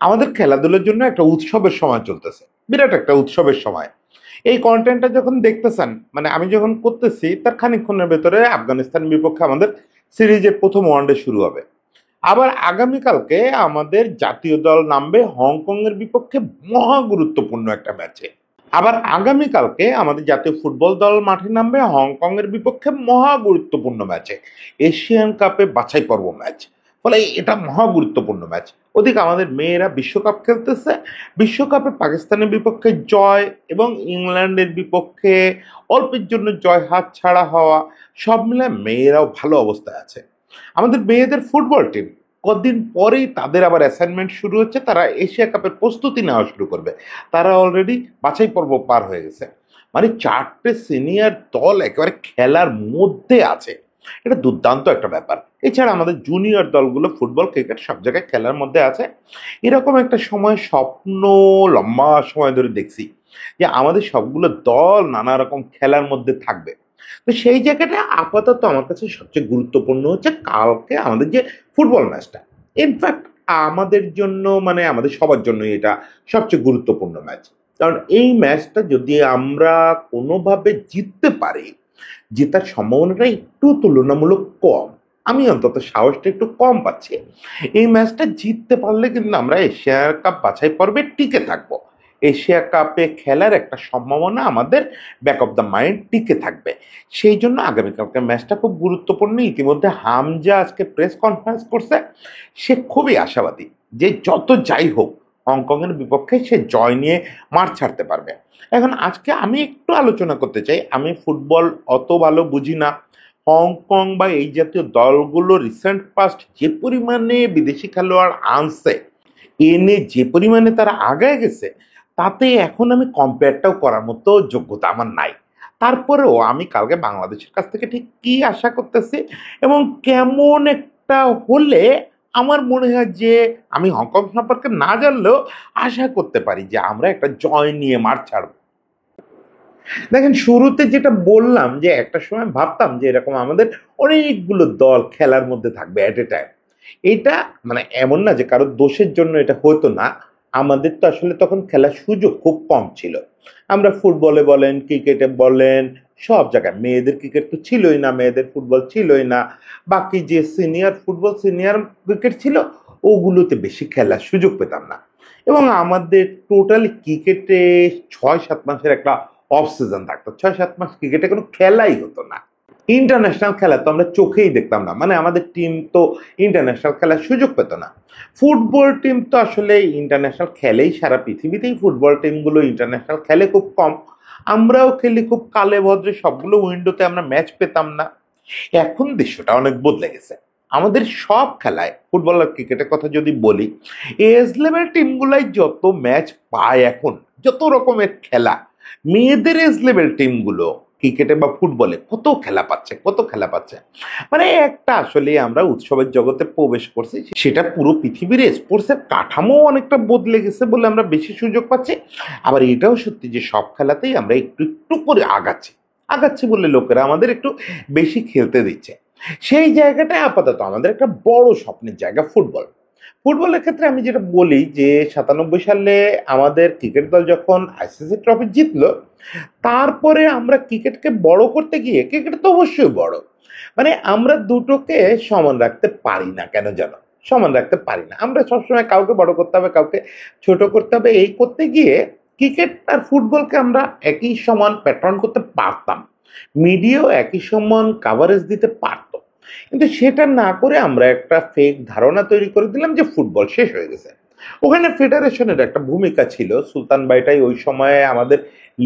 আমাদের খেলাধুলার জন্য একটা উৎসবের সময় চলতেছে, বিরাট একটা উৎসবের সময়। এই কন্টেন্টটা যখন দেখতেছেন, মানে আমি যখন করতেছি তার খানিকক্ষণের ভেতরে আফগানিস্তান বিপক্ষে আমাদের সিরিজের প্রথম ওয়ানডে শুরু হবে। আবার আগামীকালকে আমাদের জাতীয় দল নামবে হংকং এর বিপক্ষে, মহা গুরুত্বপূর্ণ একটা ম্যাচে। আবার আগামীকালকে আমাদের জাতীয় ফুটবল দল মাঠে নামবে হংকং এর বিপক্ষে, মহা গুরুত্বপূর্ণ ম্যাচে, এশিয়ান কাপে বাছাই পর্ব ম্যাচ। ফলে এটা মহা গুরুত্বপূর্ণ ম্যাচ। ওদিকে আমাদের মেয়েরা বিশ্বকাপ খেলতেছে, বিশ্বকাপে পাকিস্তানের বিপক্ষে জয় এবং ইংল্যান্ডের বিপক্ষে অল্পের জন্য জয় হাত ছাড়া হওয়া, সব মিলে মেয়েরাও ভালো অবস্থায় আছে। আমাদের মেয়েদের ফুটবল টিম কদিন পরেই তাদের আবার অ্যাসাইনমেন্ট শুরু হচ্ছে, তারা এশিয়া কাপের প্রস্তুতি নেওয়া শুরু করবে। তারা অলরেডি বাছাই পর্ব পার হয়ে গেছে। মানে চারটে সিনিয়র দল একেবারে খেলার মধ্যে আছে। এটা দুর্দান্ত একটা ব্যাপার। এছাড়া আমাদের জুনিয়র দলগুলো ফুটবল ক্রিকেট সব জায়গায় খেলার মধ্যে আছে। এরকম একটা সময় স্বপ্ন লম্বা সময় ধরে দেখছি যে আমাদের সবগুলো দল নানা রকম খেলার মধ্যে থাকবে। তো সেই জায়গাটা আপাতত আমার কাছে সবচেয়ে গুরুত্বপূর্ণ হচ্ছে কালকে আমাদের যে ফুটবল ম্যাচটা। ইনফ্যাক্ট আমাদের জন্য, মানে আমাদের সবার জন্যই এটা সবচেয়ে গুরুত্বপূর্ণ ম্যাচ। কারণ এই ম্যাচটা যদি আমরা কোনোভাবে জিততে পারি, জেতার সম্ভাবনাটা একটু তুলনামূলক কম। আমি অন্তত সাহসটা একটু কম পাচ্ছি। এই ম্যাচটা জিততে পারলে কিন্তু আমরা এশিয়া কাপ বাছাই পর্বে টিকে থাকবো। এশিয়া কাপে খেলার একটা সম্ভাবনা আমাদের ব্যাক অফ দ্য মাইন্ড টিকে থাকবে। সেই জন্য আগামীকালকের ম্যাচটা খুব গুরুত্বপূর্ণ। ইতিমধ্যে হামজা আজকে প্রেস কনফারেন্স করছে, সে খুবই আশাবাদী যে যত যাই হোক হংকংয়ের বিপক্ষে সে জয় নিয়ে মাঠ ছাড়তে পারবে। এখন আজকে আমি একটু আলোচনা করতে চাই, আমি ফুটবল অত ভালো বুঝি না। হংকং বা এই জাতীয় দলগুলো রিসেন্ট পাস্ট যে পরিমাণে বিদেশি খেলোয়াড় আনছে, এনে যে পরিমাণে তারা আগায় গেছে, তাতে এখন আমি কম্পেয়ারটাও করার মতো যোগ্যতা আমার নাই। তারপরেও আমি কালকে বাংলাদেশের কাছ থেকে ঠিক কি আশা করতেছি এবং কেমন একটা হলে আমার মনে হয় যে আমি হংকং সম্পর্কে না জানলেও আশা করতে পারি যে আমরা একটা জয় নিয়ে মাঠ ছাড়ব। দেখেন, শুরুতে যেটা বললাম যে একটা সময় ভাবতাম যে এরকম আমাদের অনেকগুলো দল খেলার মধ্যে থাকবে এট এ টাইম। এটা মানে এমন না যে কারোর দোষের জন্য এটা হতো না। আমাদের তো আসলে তখন খেলার সুযোগ খুব কম ছিল। আমরা ফুটবলে বলেন, ক্রিকেটে বলেন, সব জায়গায় মেয়েদের ক্রিকেট তো ছিলই না, মেয়েদের ফুটবল ছিলই না। বাকি যে সিনিয়র ফুটবল, সিনিয়র ক্রিকেট ছিল, ওগুলোতে বেশি খেলার সুযোগ পেতাম না। এবং আমাদের টোটালি ক্রিকেটে 6-7 মাসের একটা অফ সিজন থাকতো। 6-7 মাস ক্রিকেটে কোনো খেলাই হতো না। ইন্টারন্যাশনাল খেলা তো আমরা চোখেই দেখতাম না, মানে আমাদের টিম তো ইন্টারন্যাশনাল খেলার সুযোগ পেত না। ফুটবল টিম তো আসলে ইন্টারন্যাশনাল খেলেই, সারা পৃথিবীতেই ফুটবল টিমগুলো ইন্টারন্যাশনাল খেলে খুব কম। আমরাও খেলি খুব কালে ভদ্রে, সবগুলো উইন্ডোতে আমরা ম্যাচ পেতাম না। এখন দৃশ্যটা অনেক বদলে গেছে। আমাদের সব খেলায়, ফুটবল আর ক্রিকেটের কথা যদি বলি, এজ লেভেল টিমগুলাই যত ম্যাচ পায় এখন, যত রকমের খেলা, মেয়েদের এজ লেভেল টিমগুলো ক্রিকেটে বা ফুটবলে কত খেলা পাচ্ছে, কত খেলা পাচ্ছে। মানে একটা আসলে আমরা উৎসবের জগতে প্রবেশ করছি, সেটা পুরো পৃথিবীর স্পোর্টসের কাঠামো অনেকটা বদলে গেছে বলে আমরা বেশি সুযোগ পাচ্ছি। আবার এটাও সত্যি যে সব খেলাতেই আমরা একটু একটু করে আগাচ্ছি। আগাচ্ছি বলে লোকেরা আমাদের একটু বেশি খেলতে দিচ্ছে। সেই জায়গাটায় আপাতত আমাদের একটা বড় স্বপ্নের জায়গা ফুটবল। ফুটবলের ক্ষেত্রে আমি যেটা বলি যে 97 সালে আমাদের ক্রিকেট দল যখন আইসিসি ট্রফি জিতলো, তারপরে আমরা ক্রিকেটকে বড় করতে গিয়ে, ক্রিকেট তো অবশ্যই বড়, মানে আমরা দুটোকে সমান রাখতে পারি না, কেন জানো? সমান রাখতে পারি না। আমরা সবসময় কাউকে বড় করতে হবে, কাউকে ছোট করতে হবে। এই করতে গিয়ে ক্রিকেট আর ফুটবলকে আমরা একই সমান প্যাটার্ন করতে পারতাম, মিডিয়াও একই সমান কাভারেজ দিতে পারতো। কিন্তু সেটা না করে আমরা একটা ফেক ধারণা তৈরি করে দিলাম যে ফুটবল শেষ হয়ে গেছে। ওখানে ফেডারেশনের একটা ভূমিকা ছিল। সুলতান বাইটাই ওই সময়ে আমাদের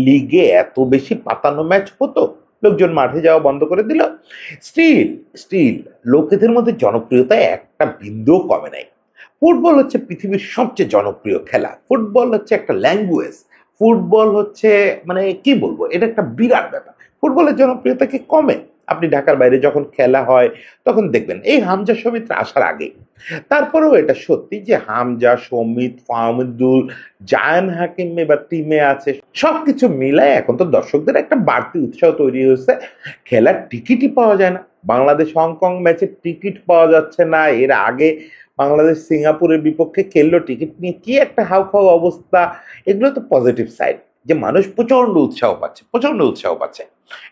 লিগে এত বেশি পাতানো ম্যাচ হতো, লোকজন মাঠে যাওয়া বন্ধ করে দিল। স্টিল স্টিল লোকেদের মধ্যে জনপ্রিয়তা একটা বিন্দুও কমে নাই। ফুটবল হচ্ছে পৃথিবীর সবচেয়ে জনপ্রিয় খেলা। ফুটবল হচ্ছে একটা ল্যাঙ্গুয়েজ। ফুটবল হচ্ছে, মানে কি বলবো, এটা একটা বিরাট ব্যাপার। ফুটবলের জনপ্রিয়তা কি কমে? আপনি ঢাকার বাইরে যখন খেলা হয় তখন দেখবেন, এই হামজা সৌমিত্র আসার আগে। তারপরেও এটা সত্যি যে হামজা, সৌমিত, ফাহমিদুল, জায়ান হাকিম এবার টিমে আছে। সবকিছু মিলায় এখন তো দর্শকদের একটা বাড়তি উৎসাহ তৈরি হয়েছে। খেলার টিকিটই পাওয়া যায় না। বাংলাদেশ হংকং ম্যাচের টিকিট পাওয়া যাচ্ছে না। এর আগে বাংলাদেশ সিঙ্গাপুরের বিপক্ষে খেললো, টিকিট নিয়ে কি একটা হাউ খাও অবস্থা। এগুলো তো পজিটিভ সাইড, যে মানুষ প্রচন্ড উৎসাহ পাচ্ছে, প্রচন্ড উৎসাহ পাচ্ছে।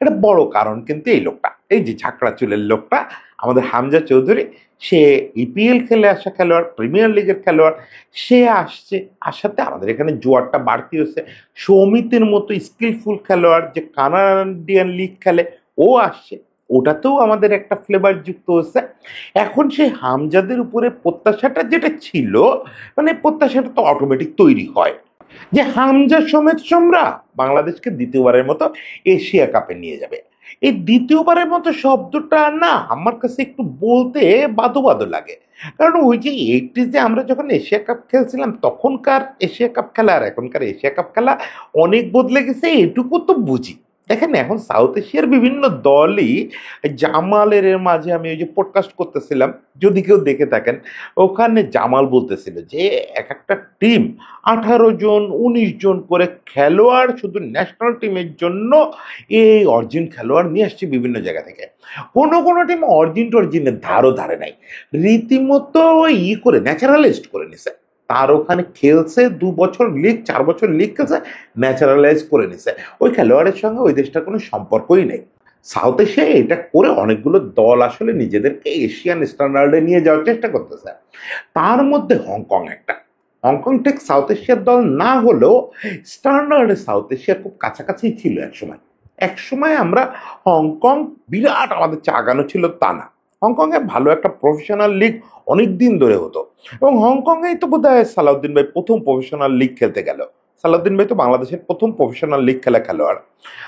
এটা বড় কারণ কিন্তু এই লোকটা, এই যে ঝাঁকড়া চুলের লোকটা আমাদের হামজা চৌধুরী, সে ইপিএল খেলে আসা খেলোয়াড়, প্রিমিয়ার লিগের খেলোয়াড়, সে আসছে, আসাতে আমাদের এখানে জোয়ারটা বাড়তি হচ্ছে। সৌমিতের মতো স্কিলফুল খেলোয়াড় যে কানাডিয়ান লিগ খেলে, ও আসছে, ওটাতেও আমাদের একটা ফ্লেভার যুক্ত হচ্ছে। এখন সেই হামজাদের উপরে প্রত্যাশাটা যেটা ছিল, মানে প্রত্যাশাটা তো অটোমেটিক তৈরি হয় যে হামজা সমেত সোমরা বাংলাদেশকে দ্বিতীয়বারের মতো এশিয়া কাপে নিয়ে যাবে। এই দ্বিতীয়বারের মতো শব্দটা না আমার কাছে একটু বলতে বাদো বাদো লাগে। কারণ ওই যে এইটিতে আমরা যখন এশিয়া কাপ খেলছিলাম, তখনকার এশিয়া কাপ খেলা আর এখনকার এশিয়া কাপ খেলা অনেক বদলে গেছে, এটুকু তো বুঝি। দেখেন এখন সাউথ এশিয়ার বিভিন্ন দলই, জামালের এর মাঝে আমি ওই যে পডকাস্ট করতেছিলাম, যদি কেউ দেখে থাকেন, ওখানে জামাল বলতেছিল যে এক একটা টিম 18 জন 19 জন করে খেলোয়াড় শুধু ন্যাশনাল টিমের জন্য এই অরিজিন খেলোয়াড় নিয়ে আসছে বিভিন্ন জায়গা থেকে। কোনো কোনো টিম অরিজিনের ধারও ধারে নাই, রীতিমতো করে ন্যাচারালাইজড করে নিছে। তার ওখানে খেলছে 2 বছর লিগ, 4 বছর লিগ খেলছে, ন্যাচারালাইজ করে নিছে। ওই খেলোয়াড়ের সঙ্গে ওই দেশটার কোনো সম্পর্কই নেই। সাউথ এশিয়ায় এটা করে অনেকগুলো দল আসলে নিজেদেরকে এশিয়ান স্ট্যান্ডার্ডে নিয়ে যাওয়ার চেষ্টা করতেছে। তার মধ্যে হংকং একটা। হংকং ঠিক সাউথ এশিয়ার দল না হলেও স্ট্যান্ডার্ডে সাউথ এশিয়ার খুব কাছাকাছি ছিল একসময়। একসময় আমরা হংকং বিরাট আমাদের চা আগানো ছিল তা না, হংকংয়ে ভালো একটা প্রফেশনাল লিগ অনেক দিন ধরে হতো। এবং হংকংয়েই তো বোধ হয় সালাউদ্দিন ভাই প্রথম প্রফেশনাল লিগ খেলতে গেল। সালাউদ্দিন ভাই তো বাংলাদেশের প্রথম প্রফেশনাল লিগ খেলা খেলোয়াড়।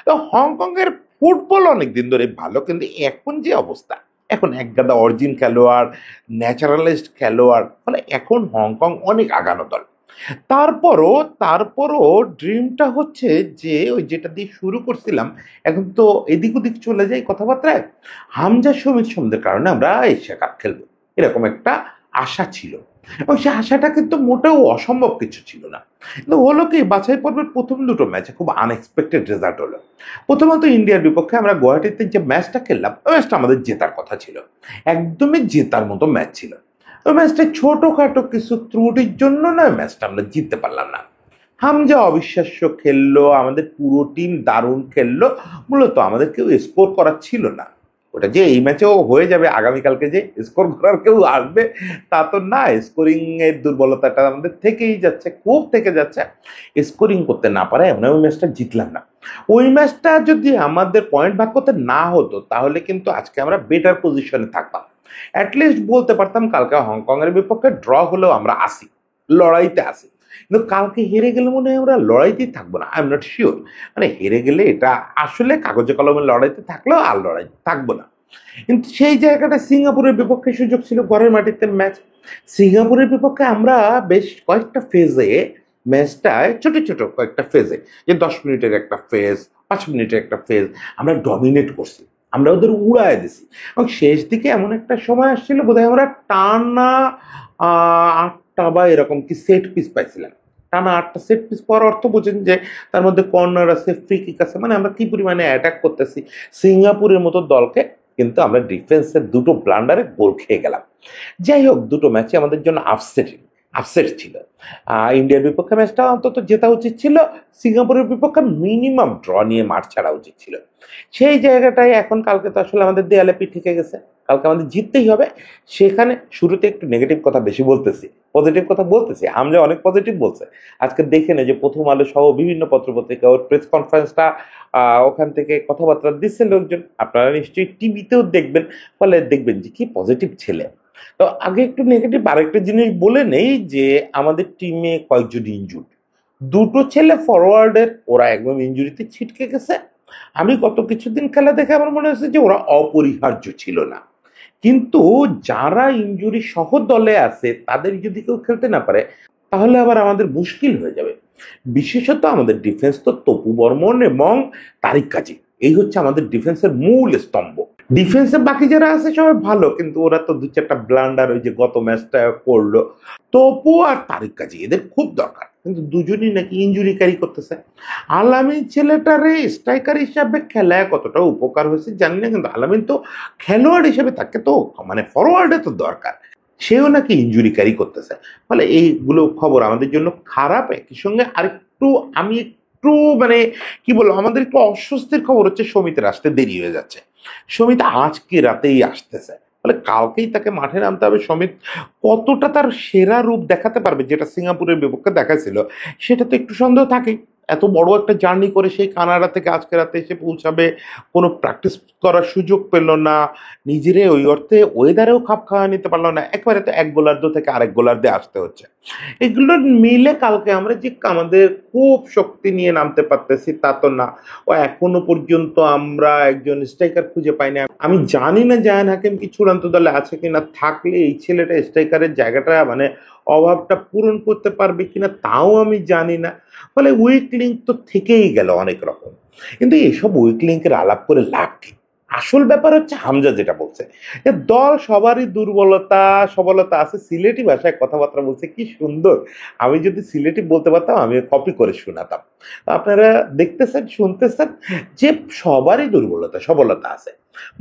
তো হংকংয়ের ফুটবল অনেক দিন ধরে ভালো, কিন্তু এখন যে অবস্থা, এখন একগাদা অরিজিন খেলোয়াড়, ন্যাচারালাইজড খেলোয়াড়, মানে এখন হংকং অনেক আগানো দল। তারপরও ড্রিমটা হচ্ছে যে ওই যেটা দিয়ে শুরু করছিলাম, এখন তো এদিক ওদিক চলে যাই কথাবার্তায়, হামজা সমিত সোমদের কারণে আমরা এশিয়া কাপ খেলবো, এরকম একটা আশা ছিল। এবং সে আশাটা কিন্তু মোটেও অসম্ভব কিছু ছিল না। কিন্তু হলো কি, বাছাই পর্বের প্রথম দুটো ম্যাচে খুব আনএক্সপেক্টেড রেজাল্ট হলো। প্রথমত ইন্ডিয়ার বিপক্ষে আমরা গুয়াহাটিতে যে ম্যাচটা খেললাম, ওই ম্যাচটা আমাদের জেতার কথা ছিল, একদমই জেতার মতো ম্যাচ ছিল। ওই ম্যাচটা ছোটোখাটো কিছু ত্রুটির জন্য না ম্যাচটা আমরা জিততে পারলাম না। হামজা অবিশ্বাস্য খেললো, আমাদের পুরো টিম দারুণ খেললো, মূলত আমাদের কেউ স্কোর করার ছিল না। ওটা যে এই ম্যাচেও হয়ে যাবে, আগামীকালকে যে স্কোর করার কেউ আসবে তা তো না, স্কোরিং এর দুর্বলতাটা আমাদের থেকেই যাচ্ছে, খুব থেকে যাচ্ছে। স্কোরিং করতে না পারে এমন ওই ম্যাচটা জিতলাম না। ওই ম্যাচটা যদি আমাদের পয়েন্ট ভাগ করতে না হতো, তাহলে কিন্তু আজকে আমরা বেটার পজিশনে থাকতাম। অ্যাটলিস্ট বলতে পারতাম কালকে হংকং এর বিপক্ষে ড্র হলেও আমরা আসি, লড়াইতে আসি। কিন্তু কালকে হেরে গেলে মনে হয় আমরা লড়াইতেই থাকবো না, আই এম নট শিওর। মানে হেরে গেলে এটা আসলে কাগজে কলমে লড়াইতে থাকলেও আর লড়াইতে থাকবো না। কিন্তু সেই জায়গাটা সিঙ্গাপুরের বিপক্ষে সুযোগ ছিল, ঘরের মাটিতে ম্যাচ। সিঙ্গাপুরের বিপক্ষে আমরা বেশ কয়েকটা ফেজে ম্যাচটায়, ছোট ছোট কয়েকটা ফেজে, যে 10 মিনিটের একটা ফেজ, 5 মিনিটের একটা ফেজ, আমরা ডমিনেট করছি, আমরা ওদের উড়ায় দিছি। এবং শেষ দিকে এমন একটা সময় আসছিল, বোধহয় আমরা টানা 8টা বা এরকম কি সেট পিস পাইছিলাম। টানা 8টা সেট পিস পাওয়ার অর্থ বোঝেন যে তার মধ্যে কর্নার আছে, ফ্রি কিক আছে, মানে আমরা কি পরিমাণে অ্যাটাক করতেছি সিঙ্গাপুরের মতো দলকে। কিন্তু আমরা ডিফেন্সের দুটো ব্লান্ডারে গোল খেয়ে গেলাম। যাই হোক, দুটো ম্যাচে আমাদের জন্য আপসেট ছিল। ইন্ডিয়ার বিপক্ষে ম্যাচটা অন্তত জেতা উচিত ছিল, সিঙ্গাপুরের বিপক্ষে মিনিমাম ড্র নিয়ে মাঠ ছাড়া উচিত ছিল। সেই জায়গাটায় এখন কালকে তো আসলে আমাদের দেয়ালে পিঠ থেকে গেছে, কালকে আমাদের জিততেই হবে। সেখানে শুরুতে একটু নেগেটিভ কথা বেশি বলতেছি, পজিটিভ কথা বলতেছি, হামজা অনেক পজিটিভ বলছে। আজকে দেখে নে যে প্রথম আলো সহ বিভিন্ন পত্রপত্রিকা ওর প্রেস কনফারেন্সটা, ওখান থেকে কথাবার্তা দিচ্ছে লোকজন, আপনারা নিশ্চয়ই টিভিতেও দেখবেন, ফলে দেখবেন যে কি পজিটিভ ছেলে। তো আগে একটু নেগেটিভ আরেকটা জিনিস বলে নেই, যে আমাদের টিমে কয়েকজন ইনজুর্ড, দুটো ছেলে ফরওয়ার্ডের, ওরা একদম ইনজুরিতে ছিটকে গেছে। আমি গত কিছুদিন খেলা দেখে আমার মনে হচ্ছে যে ওরা অপরিহার্য ছিল না। কিন্তু যারা ইনজুরি সহ দলে আছে, তাদের যদি কেউ খেলতে না পারে, তাহলে আবার আমাদের মুশকিল হয়ে যাবে। বিশেষত আমাদের ডিফেন্স তো তপু বর্মন এবং তারিক কাজী, এই হচ্ছে আমাদের ডিফেন্সের মূল স্তম্ভ। ডিফেন্সে বাকি যারা আছে সবাই ভালো, কিন্তু ওরা তো 2-4টা ব্লান্ডার ওই যে গত ম্যাচটা করলো। তপু আর তারিক কাজী এদের খুব দরকার, কিন্তু দুজনই নাকি ইঞ্জুরি ক্যারি করতেছে। আলামিন ছেলেটারে স্ট্রাইকার হিসাবে খেলায় কতটা উপকার হয়েছে জানি না, কিন্তু আলামিন তো খেলোয়াড় হিসেবে তাকে তো মানে ফরওয়ার্ডে তো দরকার। সেও নাকি ইনজুরি ক্যারি করতেছে। ফলে এইগুলো খবর আমাদের জন্য খারাপ। একই সঙ্গে আরেকটু আমি একটু মানে কি বলবো, আমাদের একটু অস্বস্তির খবর হচ্ছে সমিতের আসতে দেরি হয়ে যাচ্ছে। সমিত আজকে রাতেই আসতেছে, ফলে কালকেই তাকে মাঠে নামতে হবে। সমিত কতটা তার সেরা রূপ দেখাতে পারবে, যেটা সিঙ্গাপুরের বিপক্ষে দেখাছিল, সেটা তো একটু সন্দেহ থাকেই। এত বড় একটা জার্নি করে সেই কানাডা থেকে আজকে রাতে এসে পৌঁছাবে, কোনো প্র্যাকটিস করার সুযোগ পেল না, নিজেরে ওই অর্থে ওয়েদারেও খাপ খাওয়া নিতে পারলো না, একবারে তো এক গোলার্ধ থেকে আরেক গোলার্ধে আসতে হচ্ছে। এগুলো মিলে কালকে আমরা যে আমাদের খুব শক্তি নিয়ে নামতে পারতেছি তা তো না। ও এখনো পর্যন্ত আমরা একজন স্ট্রাইকার খুঁজে পাই না। আমি জানি না জায়ান হাকিম কি চূড়ান্ত দলে আছে কিনা, থাকলে এই ছেলেটা স্ট্রাইকারের জায়গাটা মানে অভাবটা পূরণ করতে পারবে কিনা তাও আমি জানি না। ফলে উইক লিঙ্ক তো থেকেই গেল অনেক রকম। কিন্তু এসব উইক লিঙ্কের আলাপ করে লাভ কি? আসল ব্যাপার হচ্ছে হামজা যেটা বলছে, যে দল সবারই দুর্বলতা সবলতা আছে। সিলেটি ভাষায় কথাবার্তা বলছে কি সুন্দর। আমি যদি সিলেটি বলতে পারতাম আমি কপি করে শোনাতাম। আপনারা দেখতেছেন শুনতেছেন যে সবারই দুর্বলতা সবলতা আছে।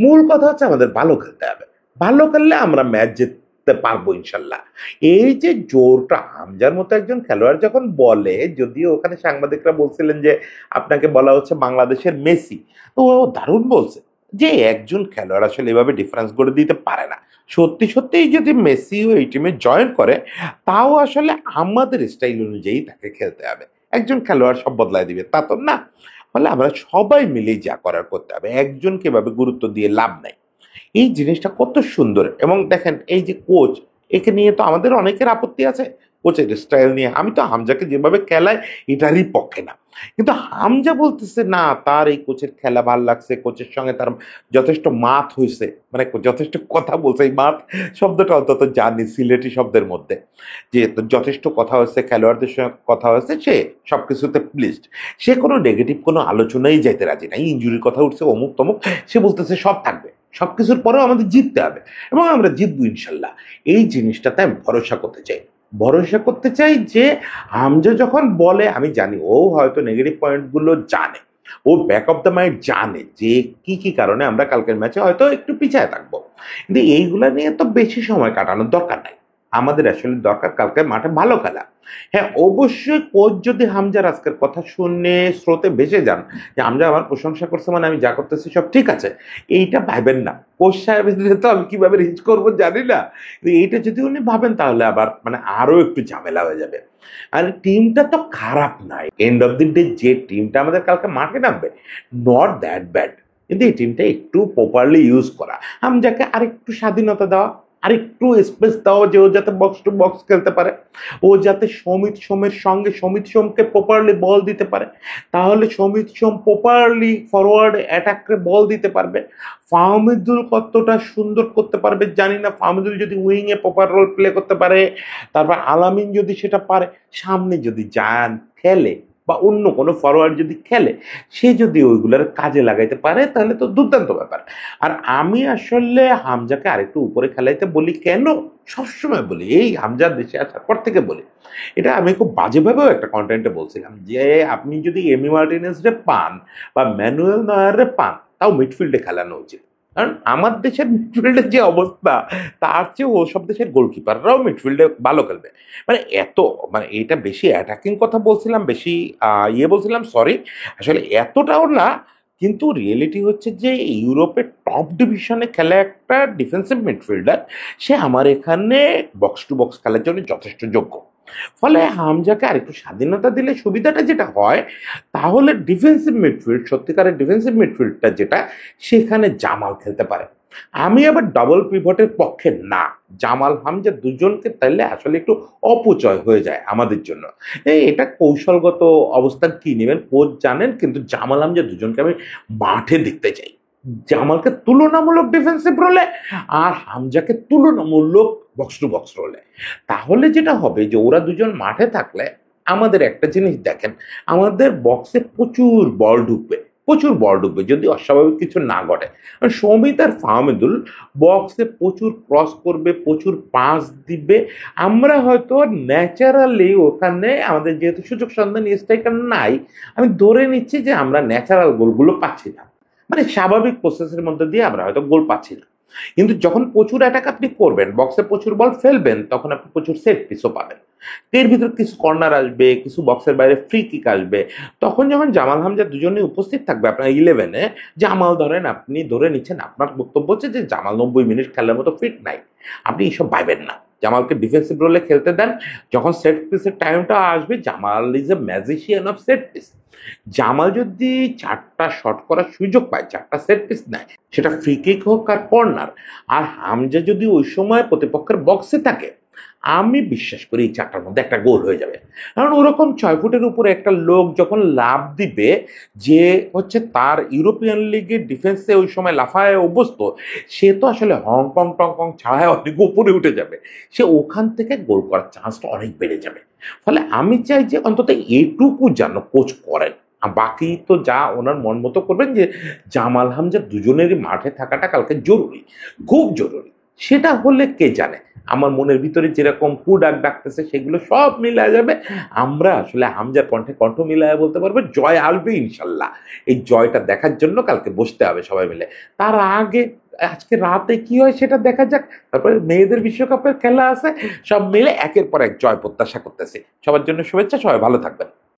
মূল কথা হচ্ছে আমাদের ভালো খেলতে হবে। ভালো খেললে আমরা ম্যাচ জিততে পারবো ইনশাল্লাহ। এই যে জোরটা হামজার মতো একজন খেলোয়াড় যখন বলে, যদিও ওখানে সাংবাদিকরা বলছিলেন যে আপনাকে বলা হচ্ছে বাংলাদেশের মেসি, তো ও দারুণ বলছে যে একজন খেলোয়াড় আসলে এভাবে ডিফারেন্স করে দিতে পারে না। সত্যি সত্যিই যদি মেসিও এই টিমে জয়েন করে, তাও আসলে আমাদের স্টাইল অনুযায়ী তাকে খেলতে হবে। একজন খেলোয়াড় সব বদলায় দিবে তা তো না। ফলে আমরা সবাই মিলে যা করার করতে হবে, একজনকে এভাবে গুরুত্ব দিয়ে লাভ নাই। এই জিনিসটা কত সুন্দর। এবং দেখেন এই যে কোচ, একে নিয়ে তো আমাদের অনেকের আপত্তি আছে, কোচের স্টাইল নিয়ে। আমি তো হামজাকে যেভাবে খেলায় এটারই পক্ষে না, কিন্তু হামজা বলতেছে না তার এই কোচের খেলা ভাল লাগছে, কোচের সঙ্গে তার যথেষ্ট মাত হয়েছে, মানে যথেষ্ট কথা বলছে। এই মাত শব্দটা অন্তত জানি সিলেটি শব্দের মধ্যে, যে যথেষ্ট কথা হয়েছে, খেলোয়াড়দের সঙ্গে কথা হয়েছে, সে সবকিছুতে প্লিজড। সে কোনো নেগেটিভ কোনো আলোচনাই যাইতে রাজি নাই। ইঞ্জুরির কথা উঠছে অমুক তমুক, সে বলতেছে সব থাকবে, সবকিছুর পরেও আমাদের জিততে হবে এবং আমরা জিতবো ইনশাল্লাহ। এই জিনিসটাতে আমি ভরসা করতে চাই। ভরসা করতে চাই যে হামজা যখন বলে, আমি জানি ও হয়তো নেগেটিভ পয়েন্টগুলো জানে, ও ব্যাক অফ দ্য মাইন্ড জানে যে কি কি কারণে আমরা কালকের ম্যাচে হয়তো একটু পিছায় থাকবো। কিন্তু এইগুলা নিয়ে তো বেশি সময় কাটানোর দরকার নাই। আমাদের আসলে দরকার কালকে মাঠে ভালো খেলা। হ্যাঁ, অবশ্যই কোচ যদি হামজার আজকের কথা শুনে স্রোতে ভেসে যান যে হামজা আমার প্রশংসা করছে মানে আমি যা করতেছি সব ঠিক আছে, এইটা ভাবেন না। কোচ সাহেবের তো আমি কিভাবে রিচ করবো জানি না, কিন্তু এইটা যদি উনি ভাবেন তাহলে আবার মানে আরো একটু ঝামেলা হয়ে যাবে। আর টিমটা তো খারাপ নাই, এন্ড অফ দি ডে যে টিমটা আমাদের কালকে মাঠে নামবে, নট দ্যাট ব্যাড। কিন্তু এই টিমটা একটু প্রপারলি ইউজ করা, হামজাকে আরেকটু স্বাধীনতা দেওয়া, আরেকটু স্পেস দেওয়া, যে ও যাতে বক্স টু বক্স খেলতে পারে, ও যাতে সমিত সোমের সঙ্গে সমিত সোমকে প্রপারলি বল দিতে পারে, তাহলে সমিত সোম প্রপারলি ফরওয়ার্ড অ্যাটাকে বল দিতে পারবে। ফাহমিদুল কতটা সুন্দর করতে পারবে জানি না। ফাহমিদুল যদি উইং এ প্রপার রোল প্লে করতে পারে, তারপর আলামিন যদি সেটা পারে, সামনে যদি জায়ান খেলে বা অন্য কোনো ফরওয়ার্ড যদি খেলে, সে যদি ওইগুলোর কাজে লাগাইতে পারে তাহলে তো দুর্দান্ত ব্যাপার। আর আমি আসলে হামজাকে আরেকটু উপরে খেলাইতে বলি কেন, সবসময় বলি, এই হামজা দেশে আসার পর থেকে বলি। এটা আমি খুব বাজেভাবেও একটা কন্টেন্টে বলছিলাম যে আপনি যদি এমি মার্টিনেজ রে পান বা ম্যানুয়েল নয়ার রে পান, তাও মিডফিল্ডে খেলানো উচিত। কারণ আমার দেশের মিডফিল্ডের যে অবস্থা, তার চেয়ে ওসব দেশের গোলকিপাররাও মিডফিল্ডে ভালো খেলবে। মানে এত মানে এটা বেশি অ্যাটাকিং কথা বলছিলাম, বেশি বলছিলাম, সরি। আসলে এতটাও না, কিন্তু রিয়েলিটি হচ্ছে যে ইউরোপের টপ ডিভিশনে খেলা একটা ডিফেন্সিভ মিডফিল্ডার, সে আমার এখানে বক্স টু বক্স খেলার জন্য যথেষ্ট যোগ্য। ফলে হামজাকে আরেকটু স্বাধীনতা দিলে সুবিধাটা যেটা হয়, তাহলে ডিফেন্সিভ মিডফিল্ড, সত্যিকারের ডিফেন্সিভ মিডফিল্ডটা যেটা, সেখানে জামাল খেলতে পারে। আমি আবার ডাবল পিভটের পক্ষে না। জামাল হামজা দুজনকে তাইলে আসলে একটু অপচয় হয়ে যায় আমাদের জন্য। এটা কৌশলগত অবস্থান কি নেবেন কোচ জানেন, কিন্তু জামাল হামজা দুজনকে আমি মাঠে দেখতে চাই। জামালকে তুলনামূলক ডিফেন্সিভ রোলে আর হামজাকে তুলনামূলক বক্স টু বক্স রোলে। তাহলে যেটা হবে যে ওরা দুজন মাঠে থাকলে আমাদের একটা জিনিস দেখেন, আমাদের বক্সে প্রচুর বল ঢুকবে, প্রচুর বল ঢুকবে যদি অস্বাভাবিক কিছু না ঘটে। সৌমিত আর ফাহমিদুল বক্সে প্রচুর ক্রস করবে, প্রচুর পাস দিবে। আমরা হয়তো ন্যাচারালি ওখানে আমাদের যেহেতু সুযোগ সন্ধানী স্ট্রাইকার নাই, আমি ধরে নিচ্ছি যে আমরা ন্যাচারাল গোলগুলো পাচ্ছি না, মানে স্বাভাবিক প্রসেসের মধ্যে দিয়ে আমরা হয়তো গোল পাচ্ছি না। কিন্তু যখন প্রচুর অ্যাটাক আপনি করবেন, বক্সে প্রচুর বল ফেলবেন, তখন আপনি প্রচুর সেট পিসও পাবেন। এর ভিতর কিছু কর্নার আসবে, কিছু বক্সের বাইরে ফ্রি কিক আসবে। তখন যখন জামাল হামজা দুজনেই উপস্থিত থাকবে আপনার 11-এ, জামাল ধরেন আপনি ধরে নিচ্ছেন, আপনার বক্তব্য হচ্ছে যে জামাল 90 মিনিট খেলার মতো ফিট নাই, আপনি এইসব ভাইবেন না, জামালকে ডিফেন্সিভ রোলে খেলতে দেন। যখন সেট পিসের টাইমটা আসবে, Jamal is a magician of set piece. Jamal যদি 4টা শট করার সুযোগ পায়, 4টা সেট পিস নেয়, সেটা ফ্রি কিক হোক আর কর্নার, আর হামজা যদি ওই সময় প্রতিপক্ষের বক্সে থাকে, আমি বিশ্বাস করি এই 4টার মধ্যে একটা গোল হয়ে যাবে। কারণ ওরকম 6 ফুটের উপরে একটা লোক যখন লাফ দিবে, যে হচ্ছে তার ইউরোপিয়ান লিগের ডিফেন্সে ওই সময় লাফায় অভ্যস্ত, সে তো আসলে হংকং টংকং ছাড়ায় অনেক উপরে উঠে যাবে, সে ওখান থেকে গোল করার চান্সটা অনেক বেড়ে যাবে। ফলে আমি চাই যে অন্তত এইটুকু যেন কোচ করেন। বাকি তো যা ওনার মন মতো করবেন, যে জামাল হামজা দুজনেরই মাঠে থাকাটা কালকে জরুরি, খুব জরুরি। সেটা হলে কে জানে, আমার মনের ভিতরে যেরকম কু ডাক ডাকতেছে সেগুলো সব মিলা যাবে। আমরা আসলে হামজার কণ্ঠে কণ্ঠ মিলায় বলতে পারবো জয় আসবে ইনশাল্লাহ। এই জয়টা দেখার জন্য কালকে বসতে হবে সবাই মিলে। তার আগে আজকে রাতে কি হয় সেটা দেখা যাক। তারপরে মেয়েদের বিশ্বকাপের খেলা আছে, সব মিলে একের পর এক জয় প্রত্যাশা করতেছি। সবার জন্য শুভেচ্ছা, সবাই ভালো থাকবেন।